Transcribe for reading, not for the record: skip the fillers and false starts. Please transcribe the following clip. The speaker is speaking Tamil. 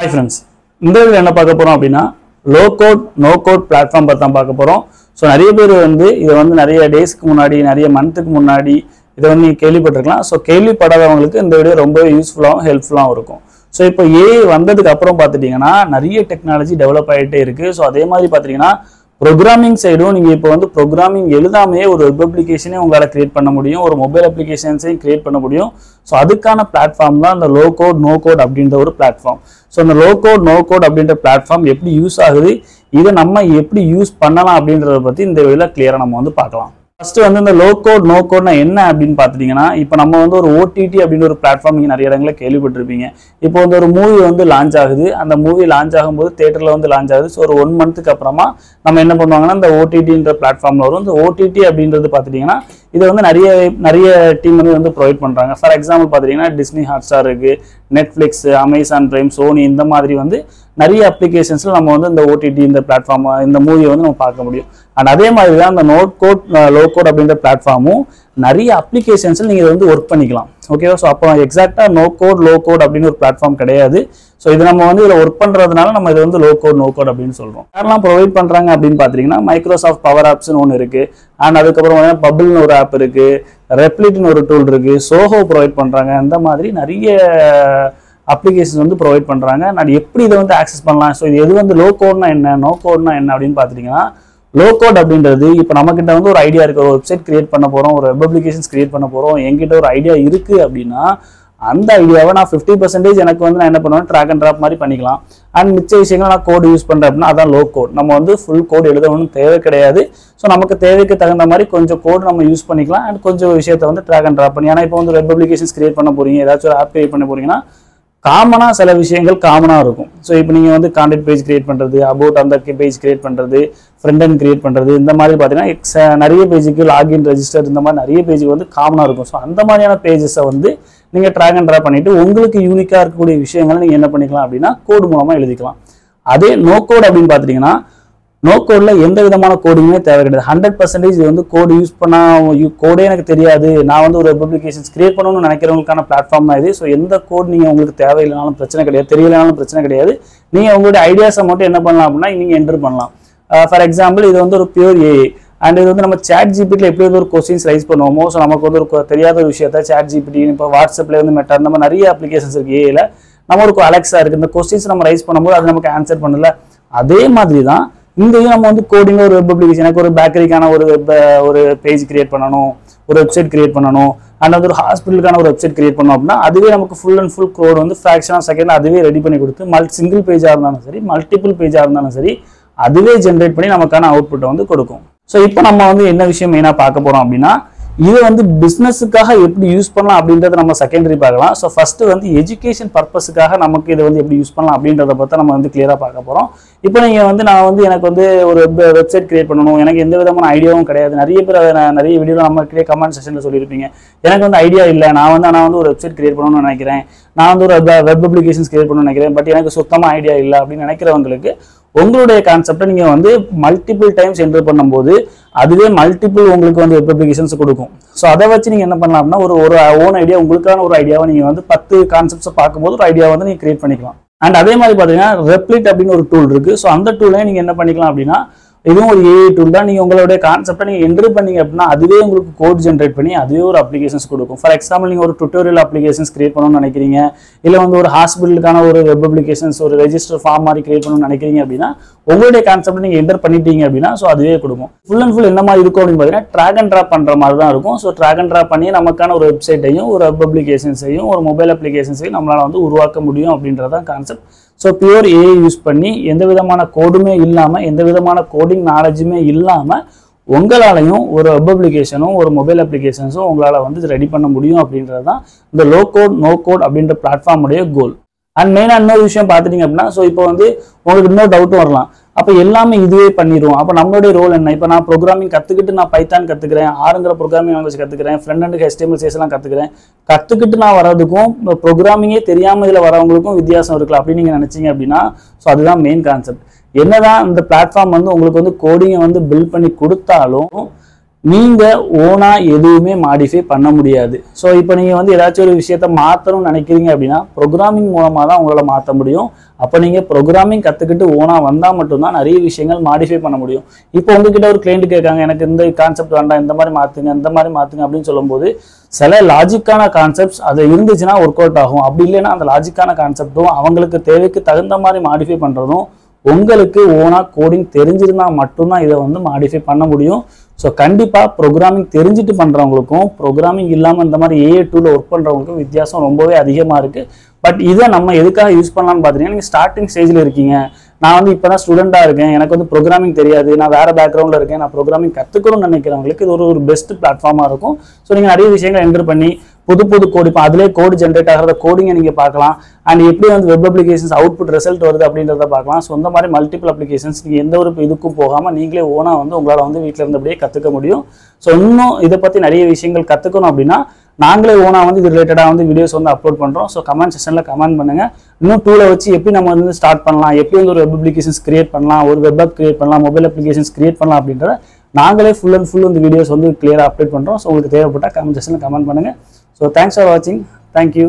Hi friends, இந்த வீடியோல என்ன பார்க்க போறோம் அப்படினா low code no code platform பத்தி தான் பார்க்க போறோம். சோ நிறைய பேர் இத நிறைய டேஸ்க்கு முன்னாடி நிறைய மந்த்க்கு முன்னாடி இத நீங்க கேள்விப்பட்டிருக்கலாம். சோ கேள்விப்படாதவங்களுக்கு இந்த வீடியோ ரொம்ப யூஸ்ஃபுல்லாவும் ஹெல்ப்ஃபுல்லாவும் இருக்கும். சோ இப்போ AI வந்ததுக்கு அப்புறம் பார்த்துட்டீங்கன்னா நிறைய டெக்னாலஜி டெவலப் ஆயிட்டே இருக்கு. சோ அதே மாதிரி பார்த்துட்டீங்கன்னா ப்ரோக்ராமிங் சைடும் நீங்க இப்போ ப்ரோக்ராமிங் எழுதாமையே ஒரு வெப் அப்ளிகேஷனே உங்களால கிரியேட் பண்ண முடியும், ஒரு மொபைல் அப்ளிகேஷன்ஸையும் கிரியேட் பண்ண முடியும். ஸோ அதுக்கான பிளாட்ஃபார்ம் தான் இந்த லோ கோட் நோ கோட் அப்படின்ற ஒரு பிளாட்ஃபார்ம். ஸோ இந்த லோ கோட் நோ கோட் அப்படின்ற பிளாட்ஃபார்ம் எப்படி யூஸ் ஆகுது, இதை நம்ம எப்படி யூஸ் பண்ணலாம் அப்படின்றத பத்தி இந்த வீடியோல கிளியரா நம்ம பார்க்கலாம். ஃபர்ஸ்ட் இந்த லோ கோட் நோ கோட்னா என்ன அப்படின்னு பார்த்துட்டீங்கன்னா, இப்போ நம்ம ஒரு ஓடிடி அப்படின்னு ஒரு பிளாட்ஃபார்ம் நீங்க நிறைய இடங்களில் கேள்விப்பட்டிருப்பீங்க. இப்போ ஒரு மூவி லான்ச் ஆகுது, அந்த மூவி லான்ச் ஆகும்போது தியேட்டர்ல லான்ச் ஆகுது. ஸோ ஒரு 1 மந்த்துக்கு அப்புறமா நம்ம என்ன பண்ணுவாங்கன்னா இந்த ஓடிடின்ற பிளாட்ஃபார்ம்ல வரும். இந்த ஓடிடி அப்படின்றது பார்த்துட்டீங்கன்னா இதை நிறைய டீம் ப்ரொவைட் பண்றாங்க. ஃபார் எக்ஸாம்பிள் பார்த்துட்டீங்கன்னா டிஸ்னி ஹாட்ஸ்டார் இருக்கு, நெட்ஃபிளிக்ஸ், அமேசான் பிரைம், சோனி, இந்த மாதிரி நிறைய அப்ளிகேஷன்ஸ்ல நம்ம இந்த ஓடிடி இந்த பிளாட்ஃபார்ம் இந்த மூவியை நம்ம பார்க்க முடியும். அண்ட் அதே மாதிரி தான் இந்த நோ கோட் லோ கோட் அப்படின்ற பிளாட்ஃபார்மும் நிறைய அப்ளிகேஷன்ஸ்ல நீங்க ஒர்க் பண்ணிக்கலாம். ஓகேவா? ஸோ அப்போ எக்ஸாக்டா நோ கோட் லோ கோட் அப்படின்னு ஒரு பிளாட்ஃபார்ம் கிடையாது. ஸோ இது நம்ம இதில் ஒர்க் பண்றதுனால நம்ம இது லோ கோட் நோ கோட் அப்படின்னு சொல்றோம். யாரெல்லாம் ப்ரொவைட் பண்றாங்க அப்படின்னு பாத்தீங்கன்னா மைக்ரோசாஃப்ட் பவர் ஆப்ஸ்னு ஒன்று இருக்கு, அண்ட் அதுக்கப்புறம் பபிள்னு ஒரு ஆப் இருக்கு, ரெப்ளிட்னு ஒரு டூல் இருக்கு, சோஹோ ப்ரொவைட் பண்றாங்க. இந்த மாதிரி நிறைய அப்ளிகேஷன் ப்ரொவைட் பண்றாங்க. நான் எப்படி இதை ஆக்சஸ் பண்ணலாம், ஸோ இது எது லோ கோட்னா என்ன நோ கோட்னா என்ன அப்படின்னு பாத்துட்டீங்கன்னா, லோ கோட் அப்படின்றது இப்போ நம்மகிட்ட ஒரு ஐடியா இருக்கு, ஒரு வெப்சைட் கிரியேட் பண்ண போறோம், ஒரு வெப் அப்ளிகேஷன்ஸ் கிரியேட் பண்ண போறோம், என்கிட்ட ஒரு ஐடியா இருக்கு அப்படின்னா அந்த ஐடியாவை நான் 50% எனக்கு நான் என்ன பண்ணுவேன், ட்ராக் அண்ட் ட்ராப் மாதிரி பண்ணிக்கலாம். அண்ட் மிச்ச விஷயங்கள் நான் கோட் யூஸ் பண்றேன் அப்படின்னா அதான் லோ கோட். நம்ம ஃபுல் கோட் எழுதணும்னு தேவை கிடையாது. ஸோ நமக்கு தேவைக்கு தகுந்த மாதிரி கொஞ்சம் கோட் நம்ம யூஸ் பண்ணிக்கலாம். அண்ட் கொஞ்சம் விஷயத்தை ட்ராக் அண்ட் ட்ராப் பண்ணி, ஏன்னா இப்போ வெப் அப்ளிகேஷன்ஸ் கிரியேட் பண்ண போறீங்க, ஏதாச்சும் ஒரு ஆப் கிரியேட் பண்ண போறீங்கன்னா காமனா சில விஷயங்கள் காமனா இருக்கும். ஸோ இப்போ நீங்க கான்டெக்ட் பேஜ் கிரியேட் பண்றது, அபவுட் அந்த பேஜ் கிரியேட் பண்றது, ஃப்ரண்ட் அண்ட் கிரியேட் பண்றது, இந்த மாதிரி பார்த்தீங்கன்னா நிறைய பேஜுக்கு லாகின் ரெஜிஸ்டர் இந்த மாதிரி நிறைய பேஜுக்கு காமனா இருக்கும். ஸோ அந்த மாதிரியான பேஜஸை நீங்க ட்ராக் அண்ட் ட்ராப் பண்ணிட்டு உங்களுக்கு யூனிக்கா இருக்கக்கூடிய விஷயங்களை நீங்க என்ன பண்ணிக்கலாம் அப்படின்னா கோடு மூலமா எழுதிக்கலாம். அதே நோ கோட் அப்படின்னு பாத்தீங்கன்னா நோ கோட்ல எந்த விதமான கோடிங்குமே தேவை கிடையாது. 100% இது கோடு யூஸ் பண்ணா கோடே எனக்கு தெரியாது, நான் ஒரு வெப் அப்ளிகேஷன்ஸ் கிரியேட் பண்ணணும்னு நினைக்கிறவங்களுக்கான பிளாட்ஃபார்ம் தான் இது. ஸோ எந்த கோட் நீங்க உங்களுக்கு தேவையில்லைனாலும் பிரச்சனை கிடையாது, தெரியலனாலும் பிரச்சனை கிடையாது. நீங்க உங்களுடைய ஐடியாஸை மட்டும் என்ன பண்ணலாம் அப்படின்னா நீங்க என்டர் பண்ணலாம். ஃபார் எக்ஸாம்பிள் இது ஒரு பியூர் ஏஐ, அண்ட் இது நம்ம சாட் ஜிபிடியில் எப்படி ஒரு கொஸ்டின்ஸ் ரைஸ் பண்ணுவோமோ, ஸோ நமக்கு ஒரு தெரியாத ஒரு விஷயத்த சாட் ஜிபிடி, இப்போ வாட்ஸ்அப்ல மெட்டா, இந்த மாதிரி நிறைய அப்ளிகேஷன்ஸ் இருக்கு ஏஐல. நம்ம ஒரு அலெக்ஸா இருக்கு, இந்த கொஸ்டின்ஸ் நம்ம ரைஸ் பண்ணும்போது அது நமக்கு ஆன்சர் பண்ணல. அதே மாதிரி தான் இங்கேயும் நம்ம கோடிங் ஒரு வெப் அப்ளிகேஷன், எனக்கு ஒரு பேக்கரிக்கான ஒரு பேஜ் கிரியேட் பண்ணணும், ஒரு வெப்சைட் கிரியேட் பண்ணணும், அண்ட் ஒரு ஹாஸ்பிட்டலுக்கான ஒரு வெப்சைட் கிரியேட் பண்ணணும் அப்படின்னா அதுவே நமக்கு full and full code fraction of second அதுவே ரெடி பண்ணி கொடுத்து சிங்கிள் பேஜா இருந்தாலும் சரி, மல்டிபிள் பேஜா இருந்தாலும் சரி, அதுவே ஜென்ரேட் பண்ணி நமக்கான அவுட்புட்டை கொடுக்கும். ஸோ இப்போ நம்ம என்ன விஷயம் மெயினா பார்க்க போறோம் அப்படின்னா, இது பிசினஸுக்காக எப்படி யூஸ் பண்ணலாம் அப்படின்றத நம்ம செகண்டரி பார்க்கலாம். ஸோ ஃபர்ஸ்ட் எஜுகேஷன் பர்பஸுக்காக நமக்கு இதை எப்படி யூஸ் பண்ணலாம் அப்படின்றத பற்றி நம்ம கிளியரா பார்க்க போறோம். இப்போ நீங்க நான் எனக்கு ஒரு வெப்சைட் கிரியேட் பண்ணணும், எனக்கு எந்த விதமான ஐடியாவும் கிடையாது. நிறைய பேர் அதை நிறைய வீடியோவில் நம்ம கமெண்ட் செக்ஷன்ல சொல்லியிருப்பீங்க, எனக்கு ஐடியா இல்லை, நான் ஒரு வெப்சைட் கிரியேட் பண்ணணும்னு நினைக்கிறேன், நான் ஒரு வெப் அப்ளிகேஷன்ஸ் கிரியேட் பண்ணணும்னு நினைக்கிறேன், பட் எனக்கு சுத்தமா ஐடியா இல்லை அப்படின்னு நினைக்கிறவங்களுக்கு உங்களுடைய கான்செப்டை நீங்க மல்டிபிள் டைம்ஸ் என்டர் பண்ணும்போது அதுவே மல்டிபிள் உங்களுக்கு வெப் அப்ளிகேஷன்ஸ் கொடுக்கும். ஸோ அதை வச்சு நீங்க என்ன பண்ணலாம் அப்படின்னா ஒரு ஓன் ஐடியா, உங்களுக்கான ஒரு ஐடியாவை நீங்க 10 கான்செப்ட்ஸை பார்க்கும்போது ஒரு ஐடியாவை நீங்க கிரியேட் பண்ணிக்கலாம். அண்ட் அதே மாதிரி பாத்தீங்கன்னா ரெப்ளிட் அப்படின்னு ஒரு டூல் இருக்கு. ஸோ அந்த டூலையும் நீங்க என்ன பண்ணிக்கலாம் அப்படின்னா இதுவும் ஒரு ஏஐ டூல் தான். நீங்க உங்களுடைய கான்செப்டை நீங்க என்டர் பண்ணீங்க அப்படின்னா அதுவே உங்களுக்கு கோட் ஜென்ரேட் பண்ணி அதுவே ஒரு அப்ளிகேஷன்ஸ் கொடுக்கும். ஃபார் எக்ஸாம்பிள் நீங்க ஒரு டுட்டோரியல் அப்ளிகேஷன்ஸ் கிரியேட் பண்ணணும்னு நினைக்கிறீங்க, இல்ல ஒரு ஹாஸ்பிட்டலுக்கான ஒரு வெப் அப்ளிகேஷன்ஸ் ஒரு ரெஜிஸ்டர் ஃபார்ம் மாதிரி கிரியேட் பண்ணணும்னு நினைக்கிறீங்க அப்படின்னா உங்களுடைய கான்செப்ட் நீங்க என்டர் பண்ணிட்டீங்க அப்படின்னா ஸோ அதுவே கொடுக்கும். ஃபுல் அண்ட் ஃபுல் என்ன மாதிரி இருக்கும் அப்படின்னு பாத்தீங்கன்னா ட்ராக் அண்ட் ட்ராப் பண்ற மாதிரி தான் இருக்கும். ஸோ ட்ராக் அண்ட் ட்ராப் பண்ணி நமக்கான ஒரு வெப்சைட்டையும் ஒரு வெப் அப்ளிகேஷன்ஸையும் ஒரு மொபைல் அப்ளிகேஷன்ஸையும் நம்மளால உருவாக்க முடியும் அப்படின்றதான் concept. So pure AI use பண்ணி எந்த விதமான கோடுமே இல்லாம, எந்த விதமான கோடிங் நாலேஜுமே இல்லாம உங்களாலையும் ஒரு வெப் அப்ளிகேஷனும் ஒரு மொபைல் அப்ளிகேஷன்ஸும் உங்களால ரெடி பண்ண முடியும் அப்படின்றது தான் இந்த லோ கோட் நோ கோட் அப்படின்ற பிளாட்ஃபார்முடைய கோல். அண்ட் மெயினா இன்னொரு விஷயம் பார்த்துட்டீங்க அப்படின்னா, ஸோ இப்போ உங்களுக்கு இன்னொரு டவுட்டும் வரலாம், அப்போ எல்லாமே இதுவே பண்ணிடுவோம், அப்போ நம்மளுடைய ரோல் என்ன? இப்போ நான் ப்ரோக்ராமிங் கற்றுக்கிட்டு நான் பைத்தான் கற்றுக்கிறேன், ஆறுங்கிற ப்ரோக்ராமிங் லாங்குவேஜ் கற்றுக்கிறேன், ஃப்ரண்ட் அண்டுக்கு HTML CSS கற்றுக்கிட்டு நான் வரதுக்கும் ப்ரோக்ராமிங்கே தெரியாமல் இதில் வரவங்களுக்கும் வித்தியாசம் இருக்கலாம் அப்படின்னு நீங்கள் நினச்சிங்க அப்படின்னா ஸோ அதுதான் மெயின் கான்செப்ட். என்னதான் இந்த பிளாட்ஃபார்ம் உங்களுக்கு கோடிங்கை பில்ட் பண்ணி கொடுத்தாலும் நீங்கள் ஓனாக எதுவுமே மாடிஃபை பண்ண முடியாது. ஸோ இப்போ நீங்கள் வந்து ஏதாச்சும் ஒரு விஷயத்த மாற்றணும்னு நினைக்கிறீங்க அப்படின்னா ப்ரோக்ராமிங் மூலமாக தான் உங்களால் மாற்ற முடியும். அப்போ நீங்கள் ப்ரோக்ராமிங் கற்றுக்கிட்டு ஓனாக வந்தால் மட்டும்தான் நிறைய விஷயங்கள் மாடிஃபை பண்ண முடியும். இப்போ உங்ககிட்ட ஒரு கிளைண்ட் கேட்காங்க, எனக்கு இந்த கான்செப்ட் வேண்டாம், இந்த மாதிரி மாற்றுங்க அப்படின்னு சொல்லும்போது சில லாஜிக்கான கான்செப்ட்ஸ் அது இருந்துச்சுன்னா ஒர்க் அவுட் ஆகும். அப்படி இல்லைன்னா அந்த லாஜிக்கான கான்செப்டும் அவங்களுக்கு தேவைக்கு தகுந்த மாதிரி மாடிஃபை பண்ணுறதும் உங்களுக்கு ஓனாக கோடிங் தெரிஞ்சிருந்தா மட்டும்தான் இதை வந்து மாடிஃபை பண்ண முடியும். ஸோ கண்டிப்பாக ப்ரோக்ராமிங் தெரிஞ்சுட்டு பண்ணுறவங்களுக்கும் ப்ரோக்ராமிங் இல்லாமல் இந்த மாதிரி AI டூலில் ஒர்க் பண்ணுறவங்களுக்கும் வித்தியாசம் ரொம்பவே அதிகமாக இருக்குது. பட் இதை நம்ம எதுக்காக யூஸ் பண்ணலான்னு பார்த்தீங்கன்னா, நீங்கள் ஸ்டார்டிங் ஸ்டேஜில் இருக்கீங்க, நான் வந்து இப்போ தான் ஸ்டூடெண்ட்டாக இருக்கேன், எனக்கு வந்து ப்ரோக்ராமிங் தெரியாது, நான் வேறு பேக்ரவுண்டில் இருக்கேன், நான் ப்ரோக்ராமிங் கற்றுக்கணும்னு நினைக்கிறவங்களுக்கு இது ஒரு பெஸ்ட் பிளாட்ஃபார்மாக இருக்கும். ஸோ நீங்கள் நிறைய விஷயங்கள் என்டர் பண்ணி புது கோடு, இப்போ அதிலே கோடு ஜென்ரேட் ஆகிறத கோடிங்கை நீங்கள் பார்க்கலாம். அண்ட் எப்படி வந்து வெப் அப்ளிகேஷன்ஸ் அவுட்புட் ரிசல்ட் வருது அப்படின்றத பார்க்கலாம். ஸோ இந்த மாதிரி மல்டிபிள் அப்ளிகேஷன்ஸ் நீங்கள் எந்த ஒரு இதுக்கும் போகாமல் நீங்களே ஓனாக வந்து உங்களால் வந்து வீட்டில் இருந்தபடியே கற்றுக்க முடியும். ஸோ இன்னும் இதை பற்றி நிறைய விஷயங்கள் கற்றுக்கணும் அப்படின்னா நாங்களே ஓனாக வந்து இது ரிலேட்டடாக வந்து வீடியோஸ் வந்து அப்லோட் பண்ணுறோம். ஸோ கமெண்ட் செக்ஷனில் கமெண்ட் பண்ணுங்கள். இன்னும் டூலை வச்சு எப்படி நம்ம வந்து ஸ்டார்ட் பண்ணலாம், எப்படி வந்து ஒரு வெப் அப்ளிகேஷன்ஸ் கிரியேட் பண்ணலாம், ஒரு வெப் ஆப் கிரியேட் பண்ணலாம், மொபைல் அப்ளிகேஷன்ஸ் கிரியேட் பண்ணலாம் அப்படின்றத நாங்களே ஃபுல் அண்ட் ஃபுல் வந்து வீடியோஸ் வந்து கிளியராக அப்டேட் பண்ணுறோம். ஸோ உங்களுக்கு தேவைப்பட்டால் கமெண்ட் செக்ஷனில் கமெண்ட் பண்ணுங்கள். ஸோ தேங்க்ஸ் ஃபார் வாட்சிங். தேங்க்யூ.